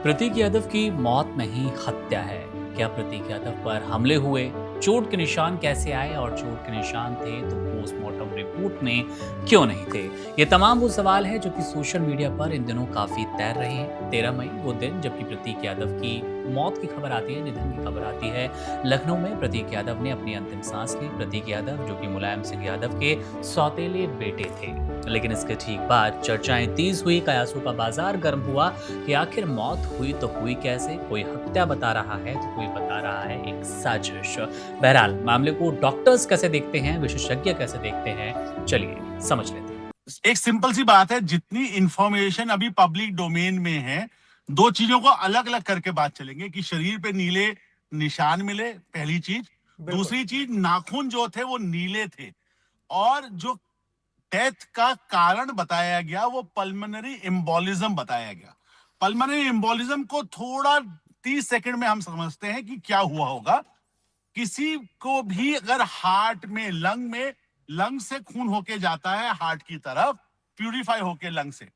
प्रतीक यादव की मौत नहीं हत्या है। क्या प्रतीक यादव पर हमले हुए, चोट के निशान कैसे आए और चोट के निशान थे तो पोस्टमार्टम रिपोर्ट में क्यों नहीं थे? ये तमाम वो सवाल हैं जो कि सोशल मीडिया पर इन दिनों काफी तैर रहे हैं। 13 मई वो दिन जबकि प्रतीक यादव की मौत की खबर आती है, निधन की खबर आती है। लखनऊ में प्रतीक यादव ने अपनी अंतिम सांस ली। प्रतीक यादव जो कि मुलायम सिंह यादव के सौतेले बेटे थे, लेकिन इसके ठीक बाद चर्चाएं तेज हुई, कयासों का बाजार गर्म हुआ कि आखिर मौत हुई तो हुई कैसे। कोई हत्या बता रहा है तो कोई बता रहा है एक साजिश। बहरहाल मामले को डॉक्टर्स कैसे देखते हैं, विशेषज्ञ कैसे देखते हैं, चलिए समझ लेते हैं। एक सिंपल सी बात है, जितनी इंफॉर्मेशन अभी पब्लिक डोमेन में है, दो चीजों को अलग अलग करके बात चलेंगे कि शरीर पे नीले निशान मिले, पहली चीज। दूसरी चीज, नाखून जो थे वो नीले थे, और जो डेथ का कारण बताया गया वो पल्मोनरी एम्बोलिज्म बताया गया। पल्मोनरी एम्बोलिज्म को थोड़ा 30 सेकंड में हम समझते हैं कि क्या हुआ होगा। किसी को भी अगर हार्ट में, लंग से खून होके जाता है हार्ट की तरफ, प्यूरिफाई होके लंग से,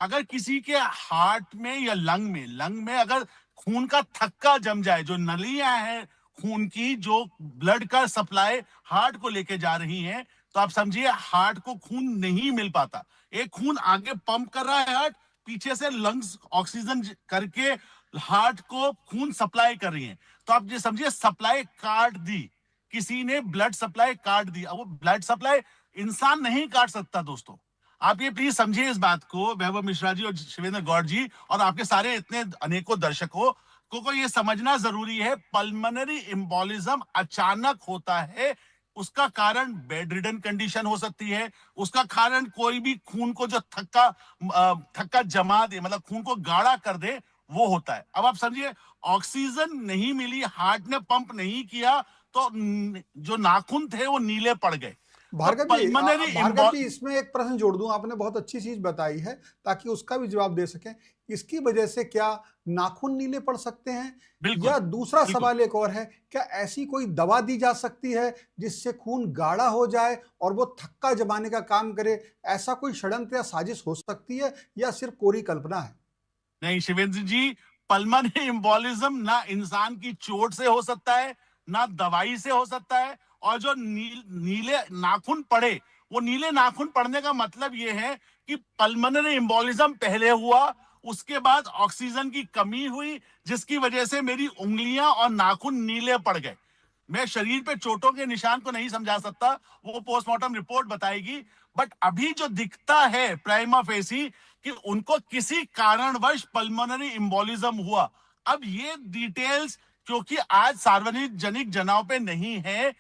अगर किसी के हार्ट में या लंग में अगर खून का थक्का जम जाए, जो नलियां हैं खून की, जो ब्लड का सप्लाई हार्ट को लेके जा रही हैं, तो आप समझिए हार्ट को खून नहीं मिल पाता। एक खून आगे पंप कर रहा है हार्ट, पीछे से लंग्स ऑक्सीजन करके हार्ट को खून सप्लाई कर रही है। तो आप ये समझिए सप्लाई काट दी, किसी ने ब्लड सप्लाई काट दी। अब वो ब्लड सप्लाई इंसान नहीं काट सकता दोस्तों। आप ये प्लीज समझिए इस बात को, वैभव मिश्रा जी और शिवेंद्र गौड़ जी और आपके सारे इतने अनेकों दर्शकों को ये समझना जरूरी है। पल्मोनरी एम्बोलिज्म अचानक होता है, उसका कारण बेड रिडन कंडीशन हो सकती है, उसका कारण कोई भी खून को जो थक्का जमा दे, मतलब खून को गाढ़ा कर दे, वो होता है। अब आप समझिए, ऑक्सीजन नहीं मिली, हार्ट ने पंप नहीं किया, तो जो नाखून थे वो नीले पड़ गए। तो पल्मोनरी भार्गव जी, इसमें एक प्रश्न जोड़ दूं। आपने बहुत अच्छी चीज बताई है ताकि उसका भी जवाब दे सकें। इसकी वजह से क्या नाखून नीले पड़ सकते हैं? बिल्कुल या दूसरा बिल्कुल सवाल एक और है, क्या ऐसी कोई दवा दी जा सकती है जिससे खून गाढ़ा हो जाए और वो थक्का जमाने का काम करे? ऐसा कोई षड्यंत्र या साजिश हो सकती है या सिर्फ कोरी कल्पना है? नहीं शिवेंद्र जी, पल्मोनरी एम्बोलिज्म ना इंसान की चोट से हो सकता है, ना दवाई से हो सकता है। और जो नीले नाखून पड़े, वो नीले नाखून पड़ने का मतलब ये है कि पल्मोनरी एम्बोलिज्म पहले हुआ, उसके बाद ऑक्सीजन की कमी हुई, जिसकी वजह से मेरी उंगलियां और नाखून नीले पड़ गए। मैं शरीर पे चोटों के निशान को नहीं समझा सकता, वो पोस्टमार्टम रिपोर्ट बताएगी। बट अभी जो दिखता है प्राइमा फेसी कि उनको किसी कारणवश पल्मोनरी एम्बोलिज्म हुआ। अब ये डिटेल्स क्योंकि आज सार्वजनिक जनाव पे नहीं है,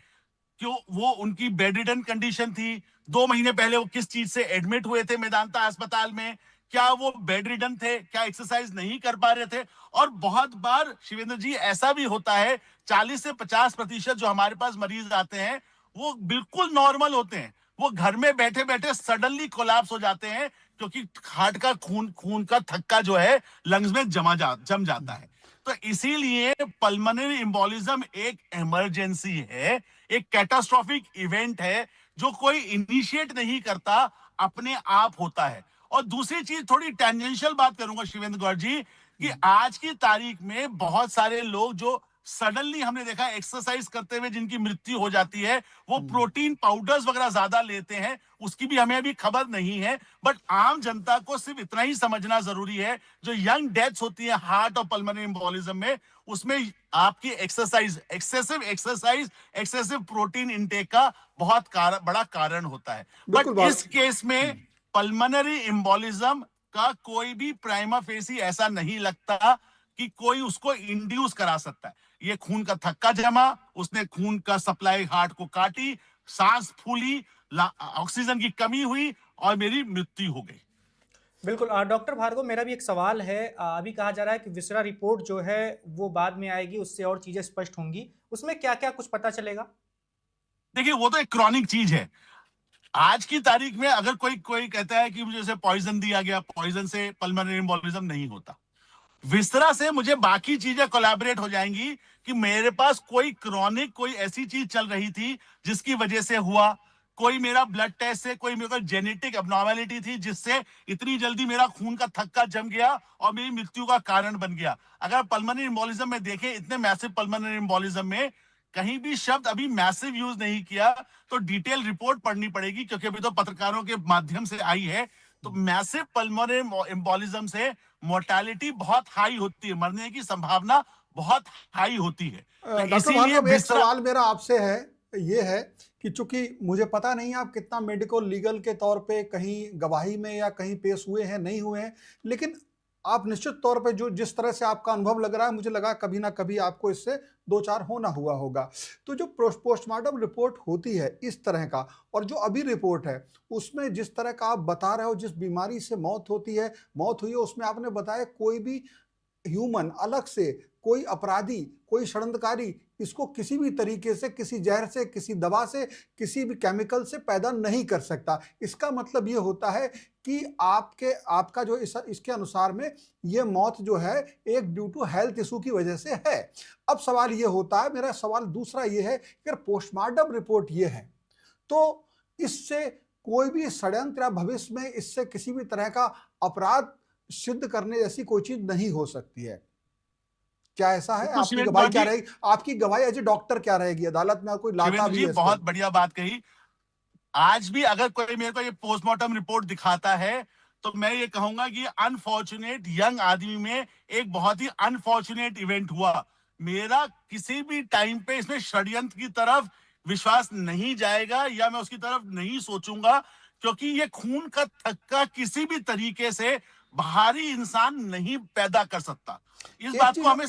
क्यों वो उनकी बेड रिडन कंडीशन थी, 2 महीने पहले वो किस चीज से एडमिट हुए थे मेदांता अस्पताल में, क्या वो बेड रिडन थे, क्या एक्सरसाइज नहीं कर पा रहे थे। और बहुत बार शिवेंद्र जी ऐसा भी होता है, 40 से 50% जो हमारे पास मरीज आते हैं वो बिल्कुल नॉर्मल होते हैं, वो घर में बैठे बैठे सडनली कोलैप्स हो जाते हैं, क्योंकि हार्ट का खून का थक्का जो है लंग्स में जम जाता है। तो इसीलिए पल्मोनरी एम्बोलिज्म एक इमरजेंसी है, एक कैटास्ट्रॉफिक इवेंट है, जो कोई इनिशिएट नहीं करता, अपने आप होता है। और दूसरी चीज, थोड़ी टेंजेंशियल बात करूंगा शिवेंद्र गौर जी, कि आज की तारीख में बहुत सारे लोग जो सडनली हमने देखा एक्सरसाइज करते हुए जिनकी मृत्यु हो जाती है, वो प्रोटीन पाउडर्स वगैरह ज्यादा लेते हैं, उसकी भी हमें अभी खबर नहीं है। बट आम जनता को सिर्फ इतना ही समझना जरूरी है, जो यंग डेथ्स होती है हार्ट और पल्मोनरी एम्बोलिज्म में, उसमें आपकी एक्सेसिव प्रोटीन इनटेक का बहुत बड़ा कारण होता है। बिल्कुल बट इस केस में पल्मोनरी एम्बोलिज्म का कोई भी प्राइमा फेसी ऐसा नहीं लगता कि कोई उसको इंड्यूस करा सकता है। ये खून का थक्का जमा, उसने खून का सप्लाई हार्ट को काटी, सांस फूली, ऑक्सीजन की कमी हुई और मेरी मृत्यु हो गई। बिल्कुल। डॉक्टर भार्गव, मेरा भी एक सवाल है। अभी कहा जा रहा है कि विसरा रिपोर्ट जो है वो बाद में आएगी, उससे और चीजें स्पष्ट होंगी, उसमें क्या क्या कुछ पता चलेगा? देखिए, वो तो एक क्रॉनिक चीज है। आज की तारीख में अगर कोई कोई कहता है कि मुझे जैसे पॉइजन दिया गया, पॉइजन से पल्मोनरी एम्बोलिज्म नहीं होता। विस्तरा से मुझे बाकी चीजें कोलैबोरेट हो जाएंगी कि मेरे पास कोई क्रॉनिक, कोई ऐसी चीज चल रही थी जिसकी वजह से हुआ, कोई मेरा ब्लड टेस्ट से कोई मेरे को जेनेटिक एबनॉर्मेलिटी थी जिससे इतनी जल्दी मेरा खून का थक्का जम गया और मेरी मृत्यु का कारण बन गया। अगर पल्मोनरी एम्बोलिज्म में देखें, इतने मैसिव पल्मोनरी एम्बोलिज्म में कहीं भी शब्द अभी मैसिव यूज नहीं किया, तो डिटेल रिपोर्ट पढ़नी पड़ेगी क्योंकि अभी तो पत्रकारों के माध्यम से आई है। तो मैसिव पल्मोनरी एम्बोलिज्म से मोर्टेलिटी बहुत हाई होती है, मरने की संभावना बहुत हाई होती है। तो डॉक्टर इसीलिए भार्गव, एक बिस्तरा सवाल मेरा आपसे है, ये है कि चूंकि मुझे पता नहीं आप कितना मेडिकल लीगल के तौर पे कहीं गवाही में या कहीं पेश हुए हैं नहीं हुए हैं, लेकिन आप निश्चित तौर पे जो जिस तरह से आपका अनुभव लग रहा है, मुझे लगा कभी ना कभी आपको इससे दो चार होना हुआ होगा। तो जो पोस्टमार्टम रिपोर्ट होती है इस तरह का, और जो अभी रिपोर्ट है उसमें जिस तरह का आप बता रहे हो, जिस बीमारी से मौत हुई है, उसमें आपने बताया कोई भी ह्यूमन अलग से, कोई अपराधी, कोई षड्यंत्रकारी इसको किसी भी तरीके से, किसी जहर से, किसी दवा से, किसी भी केमिकल से पैदा नहीं कर सकता। इसका मतलब ये होता है कि आपका जो इसके अनुसार में ये मौत जो है एक ड्यू टू हेल्थ इशू की वजह से है। अब सवाल ये होता है, मेरा सवाल दूसरा ये है कि अगर पोस्टमार्टम रिपोर्ट ये है तो इससे कोई भी षड्यंत्र या भविष्य में इससे किसी भी तरह का अपराध सिद्ध करने जैसी कोई चीज नहीं हो सकती है। क्या ऐसा है? बिल्कुल आपकी शिवेंद्र गवाही क्या जी, रहेगी? आपकी गवाही एज ए डॉक्टर क्या रहेगी? अदालत में कोई लाता शिवेंद्र भी जी है इसको? बहुत बढ़िया बात कही। आज भी अगर कोई मेरे को ये पोस्टमार्टम रिपोर्ट दिखाता है तो मैं ये कहूंगा कि अनफॉर्चुनेट यंग आदमी में एक बहुत ही अनफॉर्चुनेट इवेंट हुआ। मेरा किसी भी टाइम पे इसमें षड्यंत्र की तरफ विश्वास नहीं जाएगा या मैं उसकी तरफ नहीं सोचूंगा, क्योंकि ये खून का थक्का किसी भी तरीके से बाहरी इंसान नहीं पैदा कर सकता। इस एक बात चीज को हमें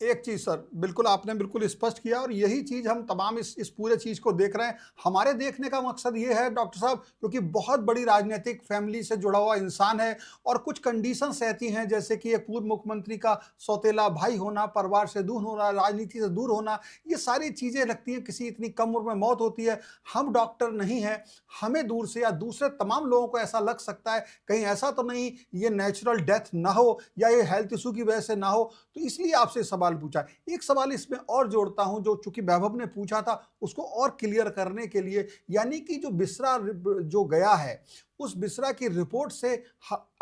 एक चीज सर, बिल्कुल आपने बिल्कुल स्पष्ट किया, और यही चीज हम तमाम इस पूरे चीज को देख रहे हैं। हमारे देखने का मकसद ये है डॉक्टर साहब, क्योंकि बहुत बड़ी राजनीतिक फैमिली से जुड़ा हुआ इंसान है और कुछ कंडीशंस ऐसी हैं जैसे कि एक पूर्व मुख्यमंत्री का सौतेला भाई होना, परिवार से दूर होना, राजनीति से दूर होना, ये सारी चीजें लगती हैं किसी इतनी कम उम्र में मौत होती है। हम डॉक्टर नहीं हैं, हमें दूर से या दूसरे तमाम लोगों को ऐसा लग सकता है कहीं ऐसा तो नहीं ये नेचुरल डेथ ना हो या ये हेल्थ इशू की वजह से ना हो, तो इसलिए आपसे सवाल पूछा। एक सवाल इसमें और जोड़ता हूं जो चूंकि वैभव ने पूछा था उसको और क्लियर करने के लिए, यानी कि जो बिसरा जो गया है उस बिसरा की रिपोर्ट से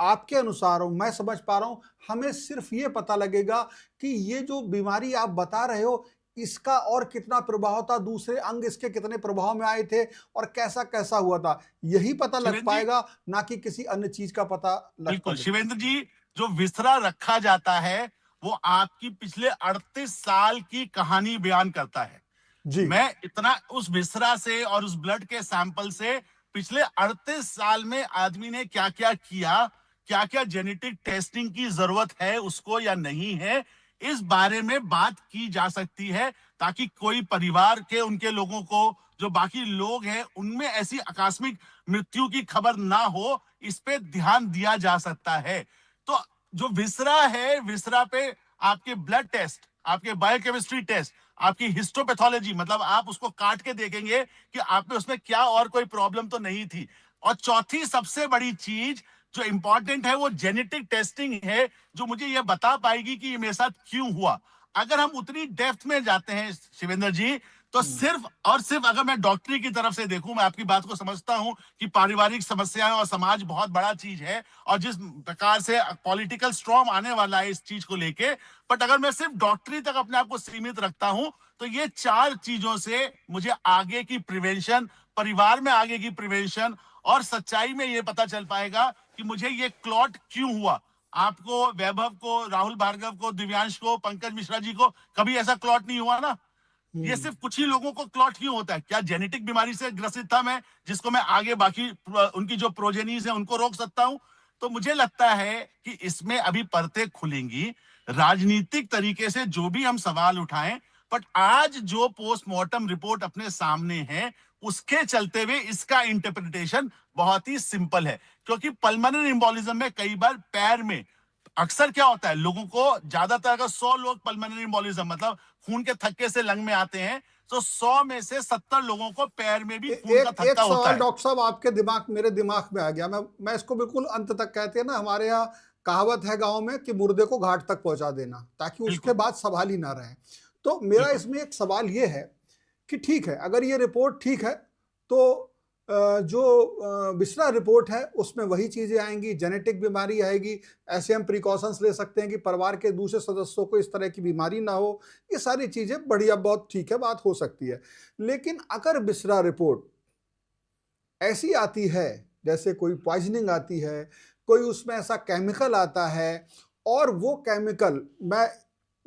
आपके अनुसार, मैं समझ पा रहा हूं, हमें सिर्फ ये पता लगेगा कि ये जो बीमारी आप बता रहे हो इसका और कितना प्रभाव था, दूसरे अंग इसके कितने प्रभाव में आए थे और कैसा कैसा हुआ था, यही पता लग पाएगा, ना कि किसी अन्य चीज का पता लग बिल्कुल पाएगा। शिवेंद्र जी, जो विसरा रखा जाता है वो आपकी पिछले 38 साल की कहानी बयान करता है। जी मैं इतना उस विसरा से और उस ब्लड के सैंपल से पिछले 38 साल में आदमी ने क्या क्या किया, क्या क्या जेनेटिक टेस्टिंग की जरूरत है उसको या नहीं है, इस बारे में बात की जा सकती है, ताकि कोई परिवार के उनके लोगों को, जो बाकी लोग हैं, उनमें ऐसी आकस्मिक मृत्यु की खबर ना हो, इस पे ध्यान दिया जा सकता है। तो जो विसरा है, विसरा पे आपके ब्लड टेस्ट, आपके बायोकेमिस्ट्री टेस्ट, आपकी हिस्टोपैथोलॉजी, मतलब आप उसको काट के देखेंगे कि आप में उसमें क्या और कोई प्रॉब्लम तो नहीं थी। और चौथी सबसे बड़ी चीज जो इंपॉर्टेंट है वो जेनेटिक टेस्टिंग है, जो मुझे ये बता पाएगी कि ये मेरे साथ क्यों हुआ। अगर हम उतनी डेप्थ में जाते हैं शिवेंद्र जी, तो सिर्फ और सिर्फ अगर मैं डॉक्टरी की तरफ से देखूं, मैं आपकी बात को समझता हूं कि पारिवारिक समस्याएं और समाज बहुत बड़ा चीज है और जिस प्रकार से पॉलिटिकल स्ट्रॉम आने वाला है इस चीज को लेके, बट अगर मैं सिर्फ डॉक्टरी तक अपने आप को सीमित रखता हूं तो ये चार चीजों से मुझे आगे की प्रिवेंशन, परिवार में आगे की प्रिवेंशन और सच्चाई में ये पता चल पाएगा कि मुझे ये क्लॉट क्यों हुआ। आपको, वैभव को, राहुल भार्गव को, दिव्यांश को, पंकज मिश्रा जी को कभी ऐसा क्लॉट नहीं हुआ ना। ये सिर्फ कुछ ही लोगों को क्लॉट क्यों होता है? क्या जेनेटिक बीमारी से ग्रसित था मैं, जिसको मैं आगे बाकी उनकी जो प्रोजेनीज है उनको रोक सकता हूं? तो मुझे लगता है कि इसमें अभी परतें खुलेंगी राजनीतिक तरीके से, जो भी हम सवाल उठाएं, बट आज जो पोस्टमार्टम रिपोर्ट अपने सामने है उसके चलते हुए इसका इंटरप्रिटेशन बहुत ही सिंपल है। क्योंकि पल्मोनरी एम्बोलिज्म में कई बार पैर में, अक्सर क्या होता है लोगों को, ज्यादातर अगर 100 लोग पल्मोनरी एम्बोलिज्म मतलब खून के थक्के से लंग में आते हैं तो 100 में से 70 लोगों को पैर में भी खून का एक थक्का होता सवाल है। डॉक्टर साहब आपके दिमाग, मेरे दिमाग में आ गया, मैं इसको बिल्कुल अंत तक, कहते हैं ना हमारे यहाँ कहावत है गांव में कि मुर्दे को घाट तक पहुंचा देना, ताकि उसके बाद सवाल ही ना रहे। तो मेरा इसमें एक सवाल ये है कि ठीक है, अगर ये रिपोर्ट ठीक है तो जो बिस्रा रिपोर्ट है उसमें वही चीजें आएंगी, जेनेटिक बीमारी आएगी, ऐसे हम प्रिकॉशंस ले सकते हैं कि परिवार के दूसरे सदस्यों को इस तरह की बीमारी ना हो। ये सारी चीजें बढ़िया, बहुत ठीक है, बात हो सकती है। लेकिन अगर बिस्रा रिपोर्ट ऐसी आती है जैसे कोई पॉइजनिंग आती है, कोई उसमें ऐसा केमिकल आता है, और वो केमिकल,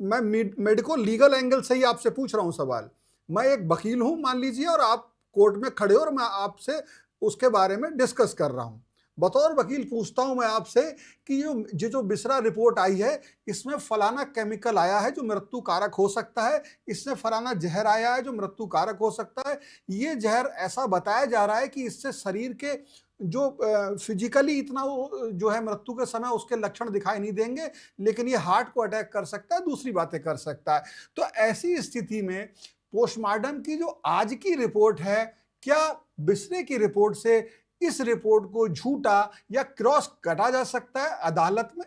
मैं मेडिको लीगल एंगल से ही आपसे पूछ रहा हूं सवाल। मैं एक वकील हूं मान लीजिए, और आप कोर्ट में खड़े हो और मैं आपसे उसके बारे में डिस्कस कर रहा हूं। बतौर वकील पूछता हूं मैं आपसे कि ये जो बिस्रा रिपोर्ट आई है, इसमें फलाना केमिकल आया है जो मृत्यु कारक हो सकता है, इसमें फलाना जहर आया है जो मृत्यु कारक हो सकता है, ये जहर ऐसा बताया जा रहा है कि इससे शरीर के जो फिजिकली इतना वो जो है मृत्यु के समय उसके लक्षण दिखाई नहीं देंगे, लेकिन ये हार्ट को अटैक कर सकता है, दूसरी बातें कर सकता है। तो ऐसी स्थिति में पोस्टमार्टम की जो आज की रिपोर्ट है, क्या बिस्रे की रिपोर्ट से इस रिपोर्ट को झूठा या क्रॉस कटा जा सकता है अदालत में?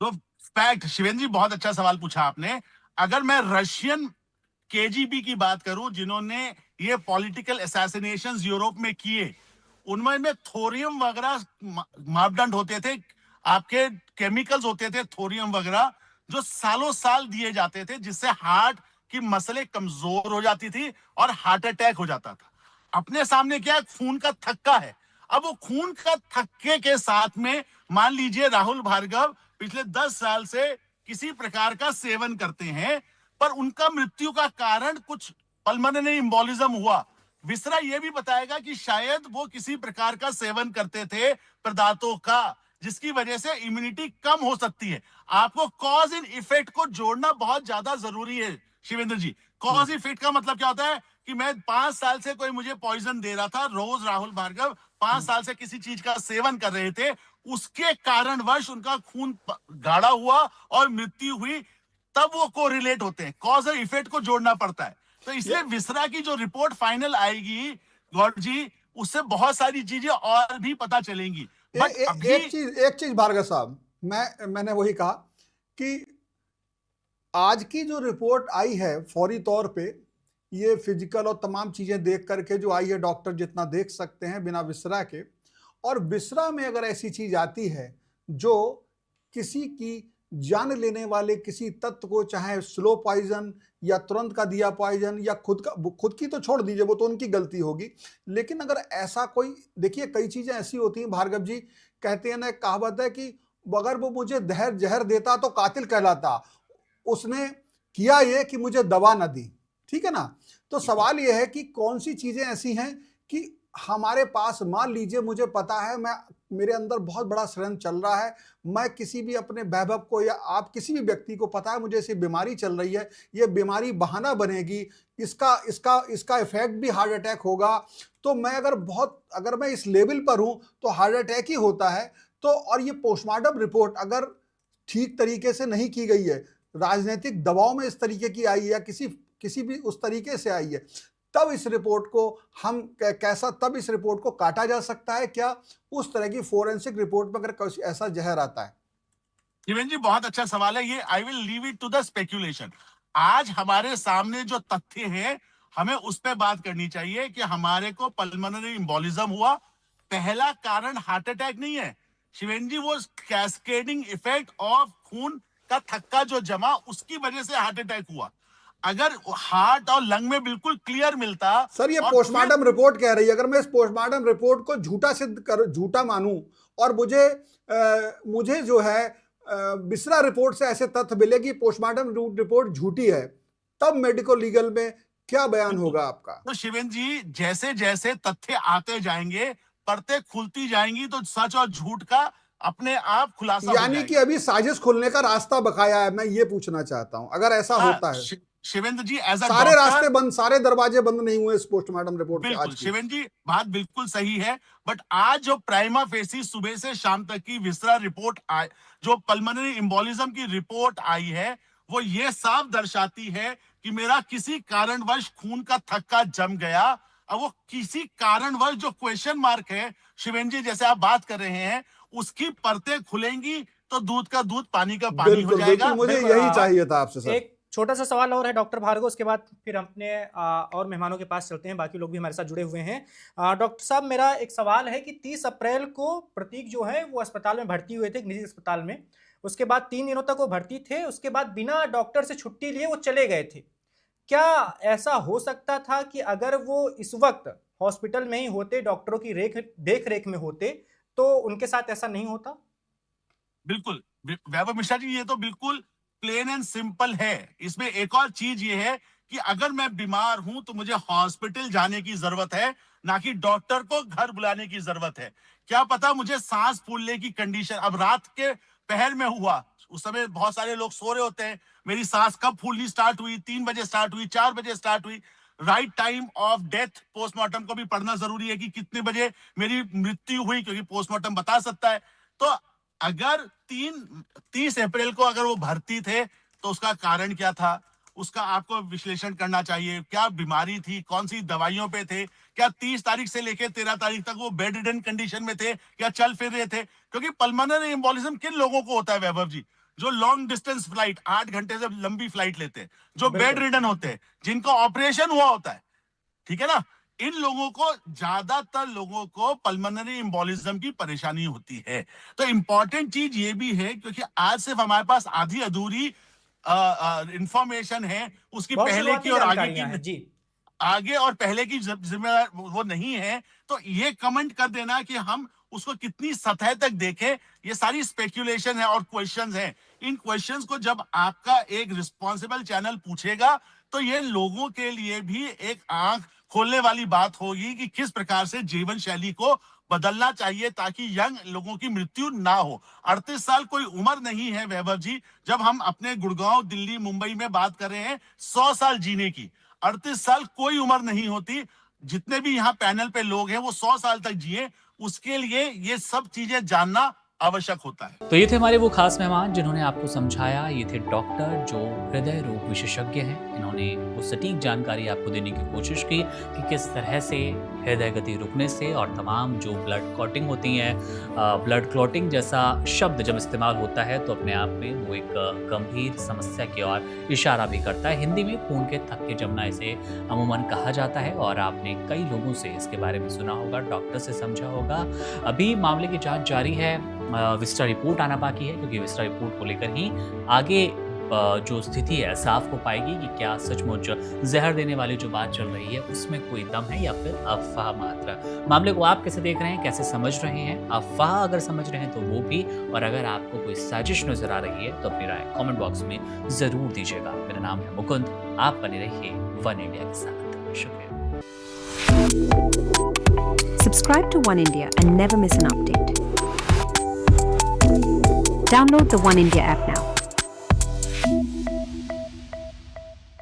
तो फैक्ट, शिवेंद्र जी बहुत अच्छा सवाल पूछा आपने। अगर मैं रशियन केजीबी की बात करूं, जिन्होंने ये पॉलिटिकल असैसिनेशंस यूरोप में किए, उनमें थोरियम वगैरह मापदंड होते थे, आपके केमिकल्स होते थे थोरियम वगैरह, जो सालों साल दिए जाते थे, जिससे हार्ट की मसले कमजोर हो जाती थी और हार्ट अटैक हो जाता था। अपने सामने क्या खून का थक्का है। अब वो खून का थक्के के साथ में मान लीजिए राहुल भार्गव पिछले 10 साल से किसी प्रकार का सेवन करते हैं, पर उनका मृत्यु का कारण कुछ पल्मोनरी एम्बोलिज्म हुआ। विसरा यह भी बताएगा कि शायद वो किसी प्रकार का सेवन करते थे पदार्थों का, जिसकी वजह से इम्यूनिटी कम हो सकती है। आपको कॉज इन इफेक्ट को जोड़ना बहुत ज्यादा जरूरी है शिवेंद्र जी। कॉज इफेक्ट का मतलब क्या होता है कि मैं 5 साल से कोई मुझे पॉइजन दे रहा था, रोज राहुल भार्गव 5 साल से किसी चीज का सेवन कर रहे थे, उसके कारणवश उनका खून गाढ़ा हुआ और मृत्यु हुई, तब वो कोरिलेट होते हैं। कॉज और इफेक्ट को जोड़ना पड़ता है। तो इसलिए विसरा की जो रिपोर्ट फाइनल आएगी गौर जी, उससे बहुत सारी चीजें और भी पता चलेंगी। बट अभी एक चीज भार्गव साहब, मैंने वही कहा कि आज की जो रिपोर्ट आई है फौरी तौर पे, ये फिजिकल और तमाम चीजें देख करके जो आई है, डॉक्टर जितना देख सकते हैं बिना विसरा के, और विसरा में अगर ऐसी चीज आती है जो किसी की जान लेने वाले किसी तत्व को, चाहे स्लो पॉइजन या तुरंत का दिया पॉइजन या खुद की तो छोड़ दीजिए, वो तो उनकी गलती होगी, लेकिन अगर ऐसा कोई, देखिए कई चीजें ऐसी होती हैं भार्गव जी, कहते हैं ना, कहावत है कि अगर वो मुझे जहर देता तो कातिल कहलाता, उसने किया ये कि मुझे दवा न दी, ठीक है ना। तो सवाल ये है कि कौन सी चीजें ऐसी हैं कि हमारे पास, मान लीजिए मुझे पता है, मेरे अंदर बहुत बड़ा षड्यंत्र चल रहा है, मैं किसी भी अपने वैभव को या आप किसी भी व्यक्ति को पता है मुझे ऐसी बीमारी चल रही है, ये बीमारी बहाना बनेगी, इसका इफेक्ट भी हार्ट अटैक होगा, तो मैं अगर मैं इस लेवल पर हूं तो हार्ट अटैक ही होता है। तो और ये पोस्टमार्टम रिपोर्ट अगर ठीक तरीके से नहीं की गई है, राजनीतिक दबाव में इस तरीके की आई है या किसी भी उस तरीके से आई है, तब इस रिपोर्ट को काटा जा सकता है क्या? उस तरह की फोरेंसिक रिपोर्ट में अगर ऐसा जहर आता है। शिवेंद्र जी बहुत अच्छा सवाल है ये। I will leave it to the speculation. आज हमारे सामने जो तथ्य हैं, हमें उस पर बात करनी चाहिए कि हमारे को पल्मोनरी एम्बोलिज्म हुआ। पहला कारण हार्ट अटैक नहीं है शिवेंद्र जी, वो कैस्केडिंग इफेक्ट ऑफ खून का थक्का जो जमा, उसकी वजह से हार्ट अटैक हुआ। अगर हार्ट और लंग में बिल्कुल क्लियर मिलता। सर ये पोस्टमार्टम रिपोर्ट कह रही है, अगर मैं इस पोस्टमार्टम रिपोर्ट को झूठा मानूं और मुझे जो है बिस्रा रिपोर्ट से ऐसे तथ्य मिले कि पोस्टमार्टम रिपोर्ट झूठी है, तब मेडिकल लीगल में क्या बयान होगा आपका? तो शिवेंद्र जी, जैसे जैसे तथ्य आते जाएंगे, परतें खुलती जाएंगी, तो सच और झूठ का अपने आप खुलासा, यानी कि अभी साजिश खुलने का रास्ता बकाया है, मैं ये पूछना चाहता हूं, अगर ऐसा होता है। शिवेंद्र जी, सारे रास्ते बंद, सारे दरवाजे बंद नहीं हुए इस पोस्टमार्टम रिपोर्ट के आज की। शिवेंद्र जी बात बिल्कुल सही है, बट आज जो प्राइमा फेसी सुबह से शाम तक की विसरा रिपोर्ट आई, जो पल्मोनरी एम्बोलिज्म की रिपोर्ट आई है, वो ये साफ दर्शाती है कि मेरा किसी कारणवश खून का थक्का जम गया। अब वो किसी कारणवश जो क्वेश्चन मार्क है शिवेंद्र जी, जैसे आप बात कर रहे हैं, उसकी परतें खुलेंगी तो दूध का दूध, पानी का पानी हो जाएगा। मुझे यही चाहिए था आपसे सर। छोटा सा सवाल और है डॉक्टर भार्गव, उसके बाद फिर अपने और मेहमानों के पास चलते हैं, बाकी लोग भी हमारे साथ जुड़े हुए हैं। डॉक्टर साहब, मेरा एक सवाल है कि 30 अप्रैल को प्रतीक जो है वो अस्पताल में भर्ती हुए थे, एक निजी अस्पताल में। उसके बाद 3 दिनों तक वो भर्ती थे, उसके बाद बिना डॉक्टर से छुट्टी लिए वो चले गए थे। क्या ऐसा हो सकता था कि अगर वो इस वक्त हॉस्पिटल में ही होते, डॉक्टरों की देख रेख में होते, तो उनके साथ ऐसा नहीं होता? बिल्कुल वैभव मिश्रा जी, ये तो बिल्कुल प्लेन एंड सिंपल है। इसमें एक और चीज ये है कि अगर मैं बीमार हूं तो मुझे हॉस्पिटल जाने की जरूरत है, ना कि डॉक्टर को घर बुलाने की जरूरत है। क्या पता मुझे सांस फूलने की कंडीशन अब रात के पहर में हुआ, उस समय बहुत सारे लोग सो रहे होते हैं, मेरी सांस कब फूलनी स्टार्ट हुई, 3 बजे स्टार्ट हुई, 4 बजे स्टार्ट हुई। Right time of death postmortem को भी पढ़ना जरूरी है कि कितने बजे मेरी मृत्यु हुई, क्योंकि पोस्टमार्टम बता सकता है। तो अगर 30 अप्रैल को अगर वो भर्ती थे तो उसका कारण क्या था, उसका आपको विश्लेषण करना चाहिए। क्या बीमारी थी, कौन सी दवाइयों पे थे, क्या 30 तारीख से लेकर 13 तारीख तक वो बेड रिडन कंडीशन में थे, क्या चल फिर रहे थे? क्योंकि पल्मोनरी एम्बोलिज्म किन लोगों को होता है वैभव जी? जो लॉन्ग डिस्टेंस फ्लाइट, 8 घंटे से लंबी फ्लाइट लेते हैं, जो बेड रिडन होते हैं, जिनका ऑपरेशन हुआ होता है, ठीक है ना, इन लोगों को, ज्यादातर लोगों को पल्मोनरी एम्बोलिज्म की परेशानी होती है। तो इंपॉर्टेंट चीज ये भी है, क्योंकि आज सिर्फ हमारे पास आधी अधूरी इंफॉर्मेशन है, उसकी बहुत पहले की शुरुआती और आगे जानकारियां हैं की, जी। आगे और पहले की जिम्मेदार वो नहीं है। तो ये कमेंट कर देना कि हम उसको कितनी सतह तक देखें, ये सारी स्पेक्यूलेशन है और क्वेश्चंस हैं। इन क्वेश्चंस को जब आपका एक रिस्पॉन्सिबल चैनल पूछेगा तो ये लोगों के लिए भी एक आंख खोलने वाली बात होगी कि किस प्रकार से जीवन शैली को बदलना चाहिए ताकि यंग लोगों की मृत्यु ना हो। 38 साल कोई उम्र नहीं है वैभव जी। जब हम अपने गुड़गांव, दिल्ली, मुंबई में बात कर रहे हैं 100 साल जीने की, 38 साल कोई उम्र नहीं होती। जितने भी यहाँ पैनल पे लोग हैं वो 100 साल तक जिए, उसके लिए ये सब चीजें जानना आवश्यक होता है। तो ये थे हमारे वो खास मेहमान जिन्होंने आपको समझाया। ये थे डॉक्टर जो हृदय रोग विशेषज्ञ हैं। इन्होंने वो सटीक जानकारी आपको देने की कोशिश की कि किस तरह से हृदय गति रुकने से और तमाम जो ब्लड क्लॉटिंग होती हैं, ब्लड क्लॉटिंग जैसा शब्द जब इस्तेमाल होता है तो अपने आप में वो एक गंभीर समस्या की ओर इशारा भी करता है। हिंदी में खून के थक्के जमना इसे अमूमन कहा जाता है और आपने कई लोगों से इसके बारे में सुना होगा, डॉक्टर से समझा होगा। अभी मामले की जांच जारी है, विस्टा रिपोर्ट आना बाकी है, क्योंकि विस्टा रिपोर्ट को लेकर ही आगे जो स्थिति है साफ हो पाएगी कि क्या सचमुच जहर देने वाली जो बात चल रही है उसमें कोई दम है या फिर अफवाह मात्र। मामले को आप कैसे देख रहे हैं, कैसे समझ रहे हैं? अफवाह अगर समझ रहे हैं तो वो भी, और अगर आपको कोई साजिश नजर आ रही है तो अपनी राय कमेंट बॉक्स में जरूर दीजिएगा। मेरा नाम है मुकुंद, आप बने रहिए वन इंडिया के साथ। शुक्रिया। Subscribe to One India and never miss an update. Download the One India app now.